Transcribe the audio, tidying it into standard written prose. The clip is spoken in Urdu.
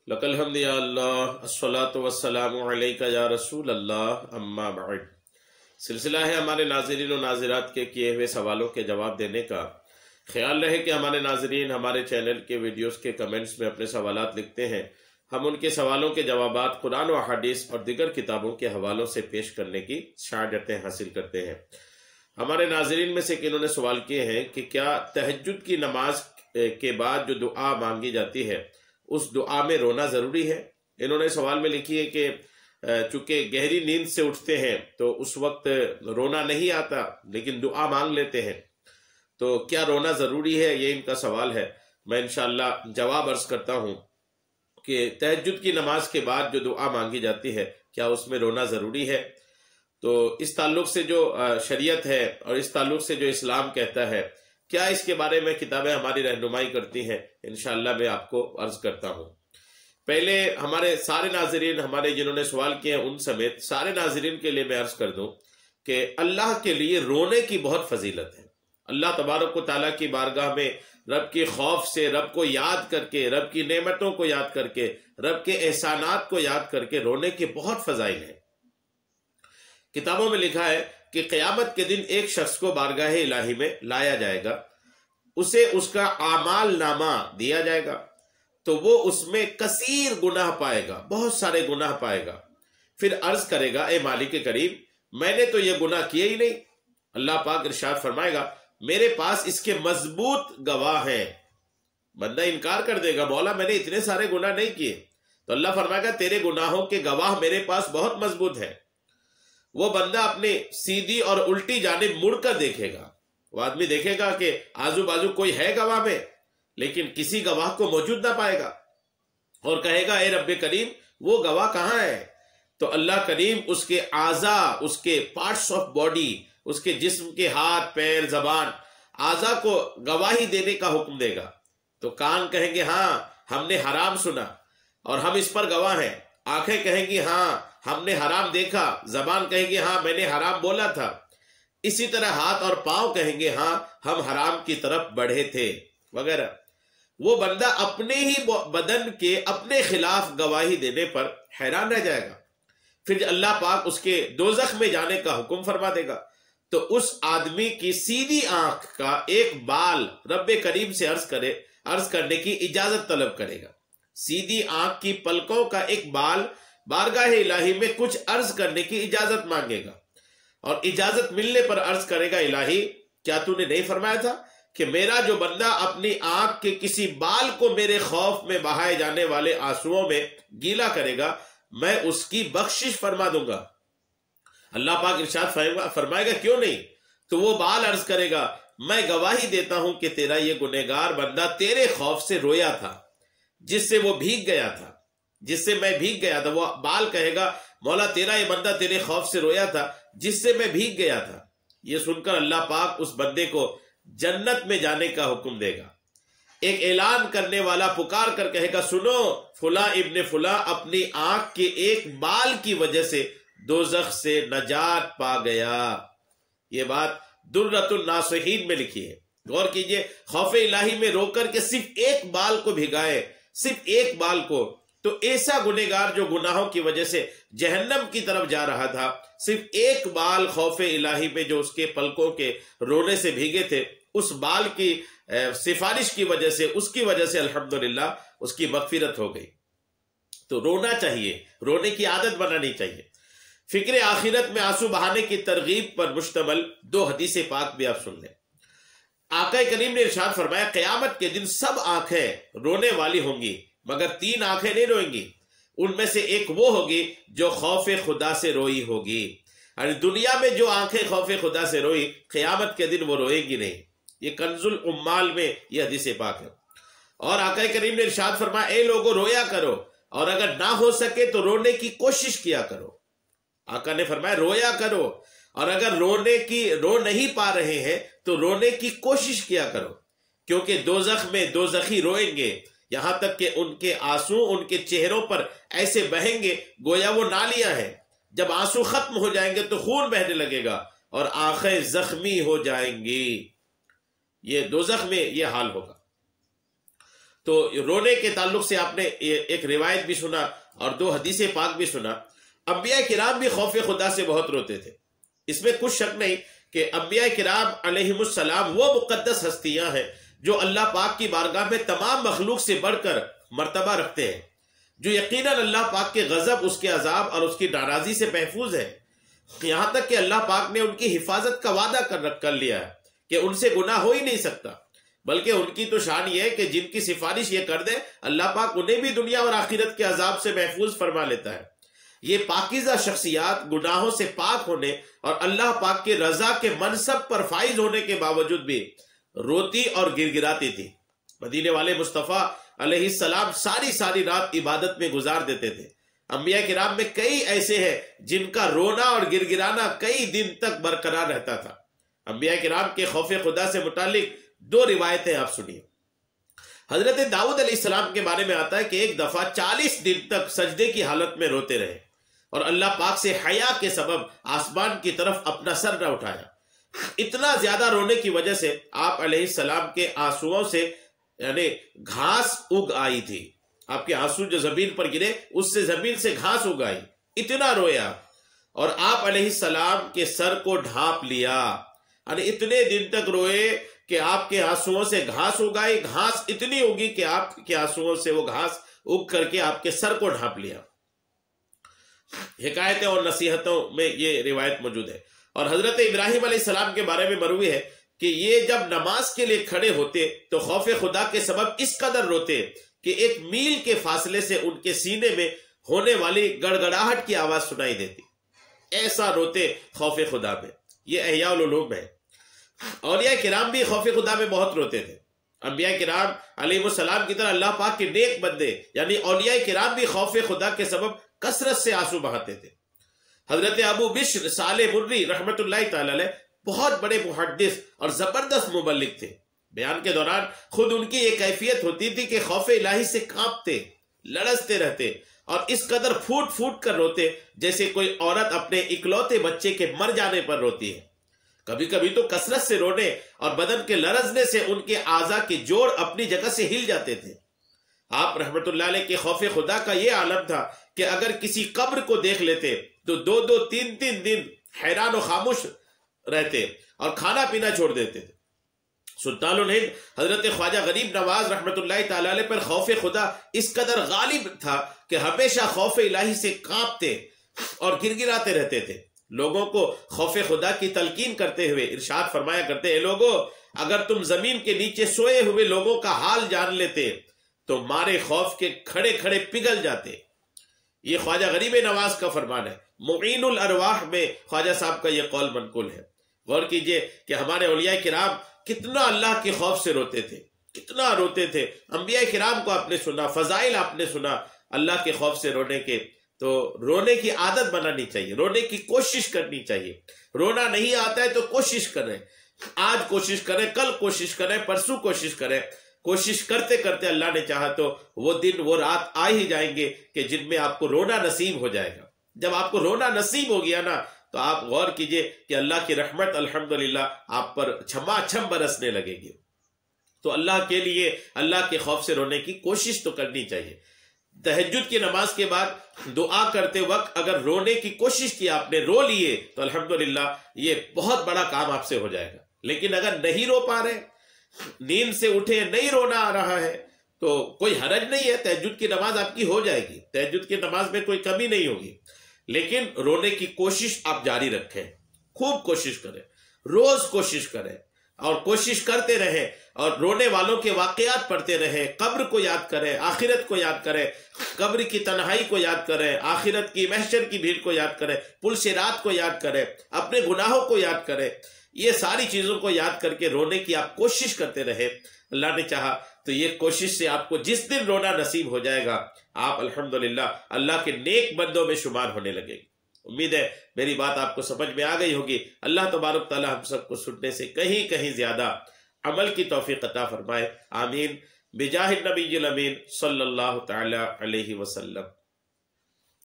لک الحمد یا اللہ، الصلاۃ والسلام علیک یا رسول اللہ، اما بعد۔ سلسلہ ہے ہمارے ناظرین و ناظرات کے کیے ہوئے سوالوں کے جواب دینے کا۔ خیال رہے کہ ہمارے ناظرین ہمارے چینل کے ویڈیوز کے کمنٹس میں اپنے سوالات لکھتے ہیں، ہم ان کے سوالوں کے جوابات قرآن و حدیث اور دیگر کتابوں کے حوالوں سے پیش کرنے کی سعادتیں حاصل کرتے ہیں۔ ہمارے ناظرین میں سے انہوں نے سوال کیے ہیں کہ کیا تہجد کی نماز کے بعد جو دعا مانگی جاتی ہے اس دعا میں رونا ضروری ہے؟ انہوں نے سوال میں لکھی ہے کہ چونکہ گہری نیند سے اٹھتے ہیں تو اس وقت رونا نہیں آتا لیکن دعا مانگ لیتے ہیں، تو کیا رونا ضروری ہے؟ یہ ان کا سوال ہے۔ میں انشاءاللہ جواب عرض کرتا ہوں کہ تہجد کی نماز کے بعد جو دعا مانگی جاتی ہے کیا اس میں رونا ضروری ہے؟ تو اس تعلق سے جو شریعت ہے اور اس تعلق سے جو اسلام کہتا ہے، کیا اس کے بارے میں کتابیں ہماری رہنمائی کرتی ہیں؟ انشاءاللہ میں آپ کو عرض کرتا ہوں۔ پہلے ہمارے سارے ناظرین ہمارے جنہوں نے سوال کیے ہیں ان سمیت سارے ناظرین کے لیے میں عرض کر دوں کہ اللہ کے لیے رونے کی بہت فضیلت ہے۔ اللہ تبارک و تعالیٰ کی بارگاہ میں رب کے خوف سے، رب کو یاد کر کے، رب کی نعمتوں کو یاد کر کے، رب کے احسانات کو یاد کر کے رونے کے بہت فضائل ہیں۔ کتابوں میں لکھا ہے کہ قیامت کے دن ایک شخص کو بارگاہ الہی میں لایا جائے گا، اسے اس کا اعمال نامہ دیا جائے گا تو وہ اس میں کثیر گناہ پائے گا، بہت سارے گناہ پائے گا۔ پھر عرض کرے گا، اے مالک کریم، میں نے تو یہ گناہ کیے ہی نہیں۔ اللہ پاک ارشاد فرمائے گا، میرے پاس اس کے مضبوط گواہ ہیں۔ بندہ انکار کر دے گا، مولا میں نے اتنے سارے گناہ نہیں کیے، تو اللہ فرمائے گا تیرے گناہوں کے گواہ میرے پاس بہت مضبوط ہیں۔ وہ بندہ اپنے سیدھی اور الٹی جانب مڑ کر دیکھے گا، وہ آدمی دیکھے گا کہ آزو بازو کوئی ہے گواہ میں، لیکن کسی گواہ کو موجود نہ پائے گا اور کہے گا، اے رب کریم وہ گواہ کہاں ہے؟ تو اللہ کریم اس کے اعضاء، اس کے پارٹس آف باڈی، اس کے جسم کے ہاتھ پیر زبان اعضاء کو گواہی دینے کا حکم دے گا۔ تو کان کہیں گے ہاں ہم نے حرام سنا اور ہم اس پر گواہ ہیں، آنکھیں کہیں گی ہاں ہم نے حرام دیکھا، زبان کہیں گی ہاں میں نے حرام بولا تھا، اسی طرح ہاتھ اور پاؤں کہیں گے ہاں ہم حرام کی طرف بڑھے تھے وغیرہ۔ وہ بندہ اپنے ہی بدن کے اپنے خلاف گواہی دینے پر حیران رہ جائے گا۔ پھر اللہ پاک اس کے دوزخ میں جانے کا حکم فرما دے گا تو اس آدمی کی سیدھی آنکھ کا ایک بال رب کریم سے عرض کرنے کی اجازت طلب کرے گا۔ سیدھی آنکھ کی پلکوں کا ایک بال بارگاہ الہی میں کچھ عرض کرنے کی اجازت مانگے گا اور اجازت ملنے پر عرض کرے گا، الہی کیا تو نے نہیں فرمایا تھا کہ میرا جو بندہ اپنی آنکھ کے کسی بال کو میرے خوف میں بہائے جانے والے آنسوؤں میں گیلا کرے گا میں اس کی بخشش فرما دوں گا۔ اللہ پاک ارشاد فرمائے گا کیوں نہیں؟ تو وہ بال عرض کرے گا، میں گواہی دیتا ہوں کہ تیرا یہ گنہگار بندہ تیرے خوف سے رویا تھا، جس سے وہ بھیگ گیا تھا، جس سے میں بھیگ گیا تھا۔ وہ بال کہے گا، مولا تیرا یہ بندہ تیرے خوف سے رویا تھا جس سے میں بھیگ گیا تھا۔ یہ سن کر اللہ پاک اس بندے کو جنت میں جانے کا حکم دے گا۔ ایک اعلان کرنے والا پکار کر کہے گا، سنو فلاں ابن فلاں اپنی آنکھ کے ایک بال کی وجہ سے دوزخ سے نجات پا گیا۔ یہ بات درۃ الناصحین میں لکھی ہے۔ غور کیجئے، خوف الہی میں رو کر کے صرف ایک بال کو بھگائے، صرف ایک بال کو، تو ایسا گنہگار جو گناہوں کی وجہ سے جہنم کی طرف جا رہا تھا، صرف ایک بال خوف الہی میں جو اس کے پلکوں کے رونے سے بھیگے تھے، اس بال کی سفارش کی وجہ سے، اس کی وجہ سے الحمدللہ اس کی مغفرت ہو گئی۔ تو رونا چاہیے، رونے کی عادت بنانی چاہیے۔ فکر آخرت میں آنسو بہانے کی ترغیب پر مشتمل 2 حدیث پاک بھی آپ سن لیں۔ آقا کریم نے ارشاد فرمایا، قیامت کے دن سب آنکھیں رونے والی ہوں گی مگر 3 آنکھیں نہیں روئیں گی۔ ان میں سے ایک وہ ہوگی جو خوف خدا سے روئی ہوگی۔ یعنی دنیا میں جو آنکھیں خوف خدا سے روئی، قیامت کے دن وہ روئے گی نہیں۔ یہ کنز العمال میں یہ حدیث پاک ہے۔ اور آقا کریم نے ارشاد فرمایا، اے لوگو رویا کرو اور اگر نہ ہو سکے تو رونے کی کوشش کیا کرو۔ آقا نے فرمایا رویا کرو اور اگر رو نہیں پا رہے ہیں تو رونے کی کوشش کیا کرو، کیونکہ دوزخ میں دوزخی روئیں گے یہاں تک کہ ان کے آنسو ان کے چہروں پر ایسے بہیں گے گویا وہ نالیاں ہیں۔ جب آنسو ختم ہو جائیں گے تو خون بہنے لگے گا اور آنکھیں زخمی ہو جائیں گی۔ یہ دوزخ میں یہ حال ہوگا۔ تو رونے کے تعلق سے آپ نے ایک روایت بھی سنا اور 2 حدیث پاک بھی سنا۔ انبیاء کرام بھی خوف خدا سے بہت روتے تھے، اس میں کچھ شک نہیں کہ انبیاء کرام علیہم السلام وہ مقدس ہستیاں ہیں جو اللہ پاک کی بارگاہ میں تمام مخلوق سے بڑھ کر مرتبہ رکھتے ہیں، جو یقیناً اللہ پاک کے غضب، اس کے عذاب اور اس کی ناراضی سے محفوظ ہے، یہاں تک کہ اللہ پاک نے ان کی حفاظت کا وعدہ کر لیا ہے کہ ان سے گناہ ہو ہی نہیں سکتا، بلکہ ان کی تو شان یہ ہے کہ جن کی سفارش یہ کر دے اللہ پاک انہیں بھی دنیا اور آخرت کے عذاب سے محفوظ فرما لیتا ہے۔ یہ پاکیزہ شخصیات گناہوں سے پاک ہونے اور اللہ پاک کے رضا کے منصب پر فائز ہونے کے باوجود بھی روتی اور گر گراتی تھی۔ مدینے والے مصطفیٰ علیہ السلام ساری رات عبادت میں گزار دیتے تھے۔ انبیاء کرام میں کئی ایسے ہیں جن کا رونا اور گر گرانا کئی دن تک برقرار رہتا تھا۔ انبیاء کرام کے خوف خدا سے متعلق 2 روایتیں آپ سنیے۔ حضرت داؤد علیہ السلام کے بارے میں آتا ہے کہ ایک دفعہ 40 دن تک سجدے کی حالت میں روتے رہے اور اللہ پاک سے حیا کے سبب آسمان کی طرف اپنا سر نہ اٹھایا۔ اتنا زیادہ رونے کی وجہ سے آپ علیہ السلام کے آنسوؤں سے یعنی گھاس اگ آئی تھی، آپ کے آنسو جو زمین پر گرے اس سے زمین سے گھاس اگ آئی، اتنا رویا اور آپ علیہ السلام کے سر کو ڈھانپ لیا، یعنی اتنے دن تک روئے کہ آپ کے آنسوؤں سے گھاس اگائی، گھاس اتنی اگی کہ آپ کے آنسوؤں سے وہ گھاس اگ کر کے آپ کے سر کو ڈھانپ لیا۔ حکایتیں اور نصیحتوں میں یہ روایت موجود ہے۔ اور حضرت ابراہیم علیہ السلام کے بارے میں مروی ہے کہ یہ جب نماز کے لیے کھڑے ہوتے تو خوف خدا کے سبب اس قدر روتے کہ 1 میل کے فاصلے سے ان کے سینے میں ہونے والی گڑگڑاہٹ کی آواز سنائی دیتی، ایسا روتے خوف خدا میں۔ یہ احیاء العلوم ہے۔ اولیاء کرام بھی خوف خدا میں بہت روتے تھے۔ انبیاء کرام علیہ السلام کی طرح اللہ پاک کے نیک بندے یعنی اولیاء کرام بھی خوف خدا کے سبب کثرت سے آنسو بہاتے تھے۔ حضرت ابو بشر صالح مری رحمت اللہ تعالی علیہ بہت بڑے محدث اور زبردست مبلغ تھے۔ بیان کے دوران خود ان کی ایک کیفیت ہوتی تھی کہ خوف الہی سے کانپتے، لرزتے رہتے اور اس قدر پھوٹ کر روتے جیسے کوئی عورت اپنے اکلوتے بچے کے مر جانے پر روتی ہے۔ کبھی کبھی تو کثرت سے رونے اور بدن کے لرزنے سے ان کے اعضاء کے جوڑ اپنی جگہ سے ہل جاتے تھے۔ آپ رحمت اللہ علیہ کے خوف خدا کا یہ عالم تھا کہ اگر کسی قبر کو دیکھ لیتے تو 2 3 دن حیران و خاموش رہتے اور کھانا پینا چھوڑ دیتے تھے۔ سلطان الہند حضرت خواجہ غریب نواز رحمت اللہ تعالی علیہ پر خوف خدا اس قدر غالب تھا کہ ہمیشہ خوف الہی سے کانپتے اور گرگراتے رہتے تھے۔ لوگوں کو خوف خدا کی تلقین کرتے ہوئے ارشاد فرمایا کرتے، اے لوگو، اگر تم زمین کے نیچے سوئے ہوئے لوگوں کا حال جان لیتے تو مارے خوف کے کھڑے کھڑے پگھل جاتے۔ یہ خواجہ غریب نواز کا فرمان ہے۔ معین الارواح میں خواجہ صاحب کا یہ قول منقول ہے۔ غور کیجئے کہ ہمارے اولیاء کرام کتنا اللہ کے خوف سے روتے تھے، کتنا روتے تھے۔ انبیاء کرام کو آپ نے سنا، فضائل آپ نے سنا اللہ کے خوف سے رونے کے۔ تو رونے کی عادت بنانی چاہیے، رونے کی کوشش کرنی چاہیے۔ رونا نہیں آتا ہے تو کوشش کریں، آج کوشش کریں، کل کوشش کریں، پرسوں کوشش کریں۔ کوشش کرتے کرتے اللہ نے چاہا تو وہ دن وہ رات آ ہی جائیں گے کہ جن میں آپ کو رونا نصیب ہو جائے گا۔ جب آپ کو رونا نصیب ہو گیا نا تو آپ غور کیجئے کہ اللہ کی رحمت الحمدللہ آپ پر چھما چھم برسنے لگے گی۔ تو اللہ کے لیے اللہ کے خوف سے رونے کی کوشش تو کرنی چاہیے۔ تہجد کی نماز کے بعد دعا کرتے وقت اگر رونے کی کوشش کی، آپ نے رو لیے تو الحمدللہ یہ بہت بڑا کام آپ سے ہو جائے گا۔ لیکن اگر نہیں رو پا رہے، نیند سے اٹھے نہیں رونا آ رہا ہے تو کوئی حرج نہیں ہے، تہجد کی نماز آپ کی ہو جائے گی، تہجد کی نماز میں کوئی کمی نہیں ہوگی۔ لیکن رونے کی کوشش آپ جاری رکھیں، خوب کوشش کریں، روز کوشش کریں اور کوشش کرتے رہیں اور رونے والوں کے واقعات پڑھتے رہیں، قبر کو یاد کریں، آخرت کو یاد کریں، قبر کی تنہائی کو یاد کریں، آخرت کی محشر کی بھیڑ کو یاد کریں، پل صراط کو یاد کریں، اپنے گناہوں کو یاد کریں۔ یہ ساری چیزوں کو یاد کر کے رونے کی آپ کوشش کرتے رہے۔ اللہ نے چاہا تو یہ کوشش سے آپ کو جس دن رونا نصیب ہو جائے گا آپ الحمدللہ اللہ کے نیک بندوں میں شمار ہونے لگے گی۔ امید ہے میری بات آپ کو سمجھ میں آ گئی ہوگی۔ اللہ تبارک تعالی ہم سب کو سننے سے کہیں کہیں زیادہ عمل کی توفیق عطا فرمائے، آمین، بجاہ النبی الامین صلی اللہ تعالی علیہ وسلم۔